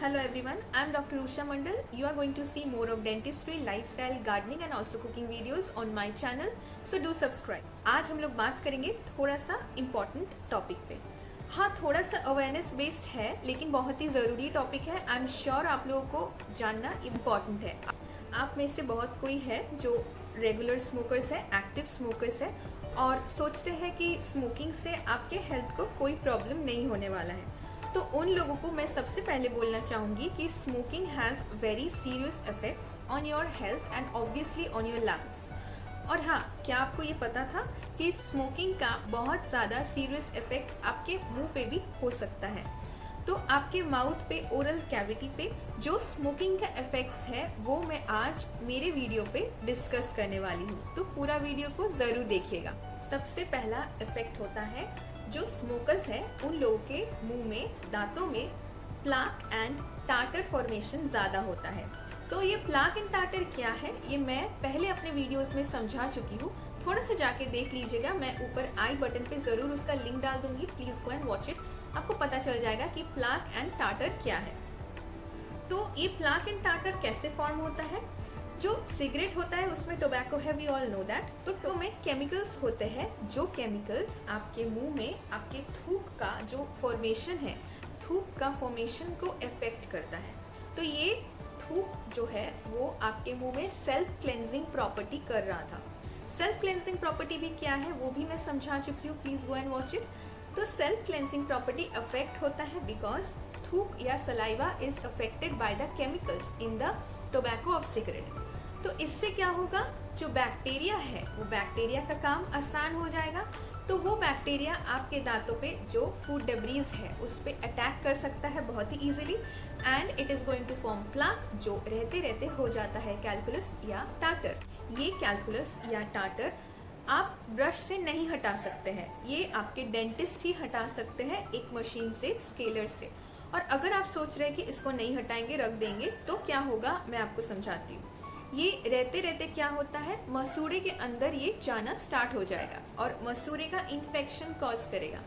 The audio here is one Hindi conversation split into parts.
Hello everyone, I am Dr. Usha Mandal. You are going to see more of dentistry, lifestyle, gardening and also cooking videos on my channel. So do subscribe. आज हम लोग बात करेंगे थोड़ा सा इम्पोर्टेंट टॉपिक पे। हाँ, थोड़ा सा अवेयरनेस बेस्ड है लेकिन बहुत ही ज़रूरी टॉपिक है। आई एम श्योर आप लोगों को जानना इम्पॉर्टेंट है। आप में से बहुत कोई है जो रेगुलर स्मोकर्स है, एक्टिव स्मोकर्स है और सोचते हैं कि स्मोकिंग से आपके हेल्थ को कोई प्रॉब्लम नहीं होने वाला है। तो उन लोगों को मैं सबसे पहले बोलना चाहूँगी कि smoking has very serious effects on your health and obviously on your lungs. और हाँ, क्या आपको ये पता था कि स्मोकिंग का बहुत ज़्यादा सीरियस इफेक्ट्स आपके मुंह पे भी हो सकता है। तो आपके माउथ पे, ओरल कैविटी पे जो स्मोकिंग का इफेक्ट्स है वो मैं आज मेरे वीडियो पे डिस्कस करने वाली हूँ, तो पूरा वीडियो को ज़रूर देखिएगा। सबसे पहला इफेक्ट होता है जो स्मोकर्स हैं उन लोगों के मुंह में, दांतों में प्लाक एंड टार्टर फॉर्मेशन ज़्यादा होता है। तो ये प्लाक एंड टार्टर क्या है ये मैं पहले अपने वीडियोस में समझा चुकी हूँ, थोड़ा सा जाके देख लीजिएगा। मैं ऊपर आई बटन पे ज़रूर उसका लिंक डाल दूंगी, please go and watch it. आपको पता चल जाएगा कि प्लाक एंड टार्टर क्या है। तो ये प्लाक एंड टार्टर कैसे फॉर्म होता है? जो सिगरेट होता है उसमें टोबैको है, वी ऑल नो दैट। तो में केमिकल्स होते हैं, जो केमिकल्स आपके मुंह में आपके थूक का जो फॉर्मेशन है, थूक का फॉर्मेशन को इफेक्ट करता है। तो ये थूक जो है वो आपके मुंह में सेल्फ क्लेंजिंग प्रॉपर्टी कर रहा था। सेल्फ क्लेंजिंग प्रॉपर्टी भी क्या है वो भी मैं समझा चुकी हूँ, please go and watch it. तो सेल्फ क्लेंजिंग प्रॉपर्टी अफेक्ट होता है बिकॉज थूक या saliva is affected by the chemicals in the tobacco of cigarette. तो इससे क्या होगा, जो बैक्टीरिया है वो बैक्टीरिया का काम आसान हो जाएगा। तो वो बैक्टीरिया आपके दांतों पे जो फूड डेब्रीज है उस पर अटैक कर सकता है बहुत ही easily and it is going to form plaque, जो रहते रहते हो जाता है कैल्कुलस या टार्टर। ये कैल्कुलस या टार्टर आप ब्रश से नहीं हटा सकते हैं, ये आपके डेंटिस्ट ही हटा सकते हैं एक मशीन से, स्केलर से। और अगर आप सोच रहे हैं कि इसको नहीं हटाएंगे, रख देंगे, तो क्या होगा मैं आपको समझाती हूँ। ये रहते रहते क्या होता है, मसूड़े के अंदर ये जाना स्टार्ट हो जाएगा और मसूड़े का इन्फेक्शन कॉज करेगा।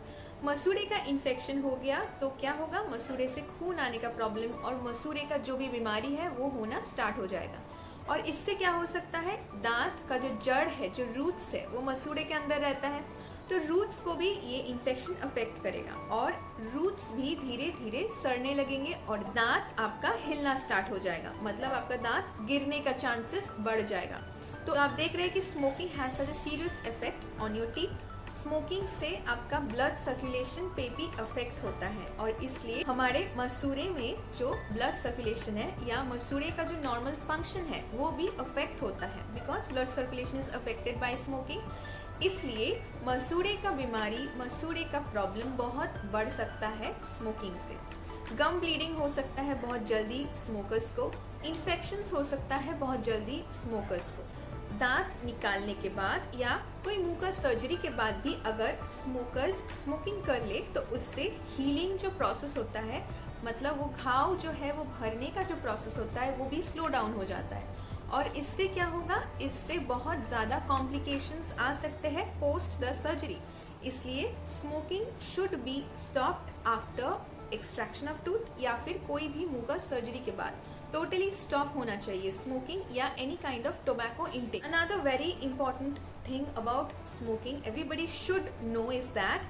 मसूड़े का इन्फेक्शन हो गया तो क्या होगा, मसूड़े से खून आने का प्रॉब्लम और मसूड़े का जो भी बीमारी है वो होना स्टार्ट हो जाएगा। और इससे क्या हो सकता है, दांत का जो जड़ है, जो रूट्स है, वो मसूड़े के अंदर रहता है, तो रूट्स को भी ये इन्फेक्शन अफेक्ट करेगा और रूट्स भी धीरे धीरे सड़ने लगेंगे और दांत आपका हिलना स्टार्ट हो जाएगा, मतलब आपका दांत गिरने का चांसेस बढ़ जाएगा। तो आप देख रहे हैं कि smoking has such a serious effect on your teeth. Smoking से आपका ब्लड सर्कुलेशन पे भी अफेक्ट होता है और इसलिए हमारे मसूड़े में जो ब्लड सर्कुलेशन है या मसूड़े का जो नॉर्मल फंक्शन है वो भी अफेक्ट होता है because blood circulation is affected by smoking. इसलिए मसूड़े का बीमारी, मसूड़े का प्रॉब्लम बहुत बढ़ सकता है स्मोकिंग से। गम ब्लीडिंग हो सकता है बहुत जल्दी स्मोकर्स को, इन्फेक्शंस हो सकता है बहुत जल्दी स्मोकर्स को। दांत निकालने के बाद या कोई मुंह का सर्जरी के बाद भी अगर स्मोकर्स स्मोकिंग कर ले तो उससे हीलिंग जो प्रोसेस होता है, मतलब वो घाव जो है वो भरने का जो प्रोसेस होता है वो भी स्लो डाउन हो जाता है। और इससे क्या होगा, इससे बहुत ज़्यादा कॉम्प्लिकेशंस आ सकते हैं पोस्ट द सर्जरी। इसलिए smoking should be stopped after extraction of tooth या फिर कोई भी मुंह का सर्जरी के बाद टोटली स्टॉप होना चाहिए स्मोकिंग या any kind of tobacco intake. Another very important thing about smoking everybody should know is that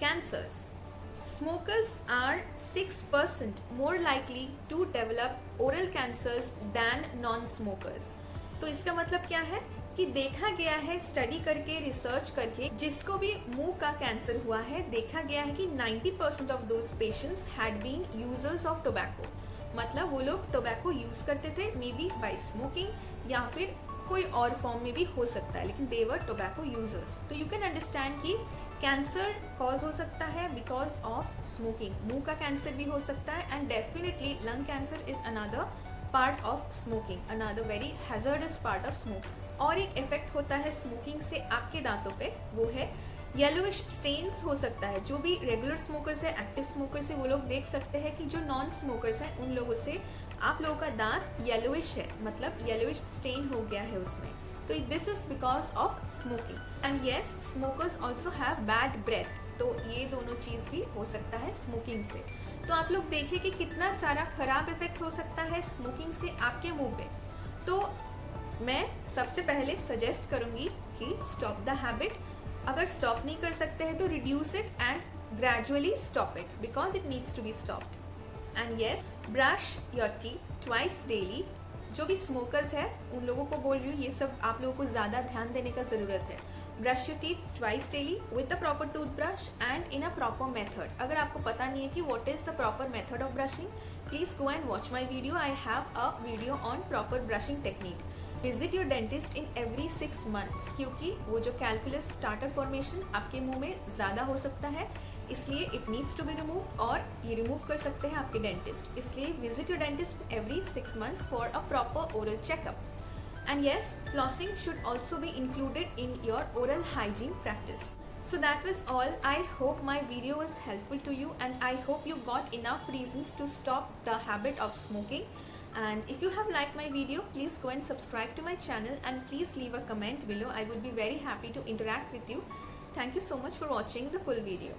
cancers. Smokers are 6% more likely to develop oral cancers than non-smokers. तो इसका मतलब क्या है कि देखा गया है स्टडी करके, रिसर्च करके, जिसको भी मुंह का कैंसर हुआ है, देखा गया है कि 90% of those patients had been users of tobacco. मतलब वो लोग टोबैको यूज करते थे, मे बी बाई स्मोकिंग या फिर कोई और फॉर्म में भी हो सकता है, लेकिन दे वर टोबैको यूजर्स। तो यू कैन अंडरस्टैंड कि कैंसर कॉज हो सकता है बिकॉज ऑफ स्मोकिंग। मुंह का कैंसर भी हो सकता है and definitely lung cancer is another part of smoking, another very hazardous part of smoking. और एक इफेक्ट होता है स्मोकिंग से आपके दांतों पे, वो है येलोइश स्टेन्स हो सकता है। जो भी रेगुलर स्मोकर्स है, एक्टिव स्मोकर्स है, वो लोग देख सकते हैं कि जो नॉन स्मोकर्स हैं उन लोगों से आप लोगों का दांत येलोइश है, मतलब येलोइश स्टेन हो गया है उसमें। तो this is because of smoking and yes, smokers also have bad breath. तो ये दोनों चीज़ भी हो सकता है स्मोकिंग से। तो आप लोग देखिए कि कितना सारा खराब इफेक्ट हो सकता है स्मोकिंग से आपके मुंह पे। तो मैं सबसे पहले सजेस्ट करूंगी कि स्टॉप द हैबिट। अगर स्टॉप नहीं कर सकते हैं तो reduce it and gradually stop it because it needs to be stopped. And yes, brush your teeth twice daily. जो भी स्मोकर्स है उन लोगों को बोल रही हूँ, ये सब आप लोगों को ज़्यादा ध्यान देने का ज़रूरत है। Brush your teeth twice daily with the proper toothbrush and in a proper method. अगर आपको पता नहीं है कि what is the proper method of brushing, please go and watch my video. I have a video on proper brushing technique. Visit your dentist in every 6 months, क्योंकि वो जो कैलकुलस स्टार्टर फॉर्मेशन आपके मुंह में ज़्यादा हो सकता है, इसलिए it needs to be remove, और ये रिमूव कर सकते हैं आपके डेंटिस्ट। इसलिए visit your dentist every 6 months for a proper oral checkup. And yes, flossing should also be included in your oral hygiene practice. So that was all. I hope my video was helpful to you, and I hope you got enough reasons to stop the habit of smoking. And if you have liked my video, please go and subscribe to my channel, and please leave a comment below. I would be very happy to interact with you. Thank you so much for watching the full video.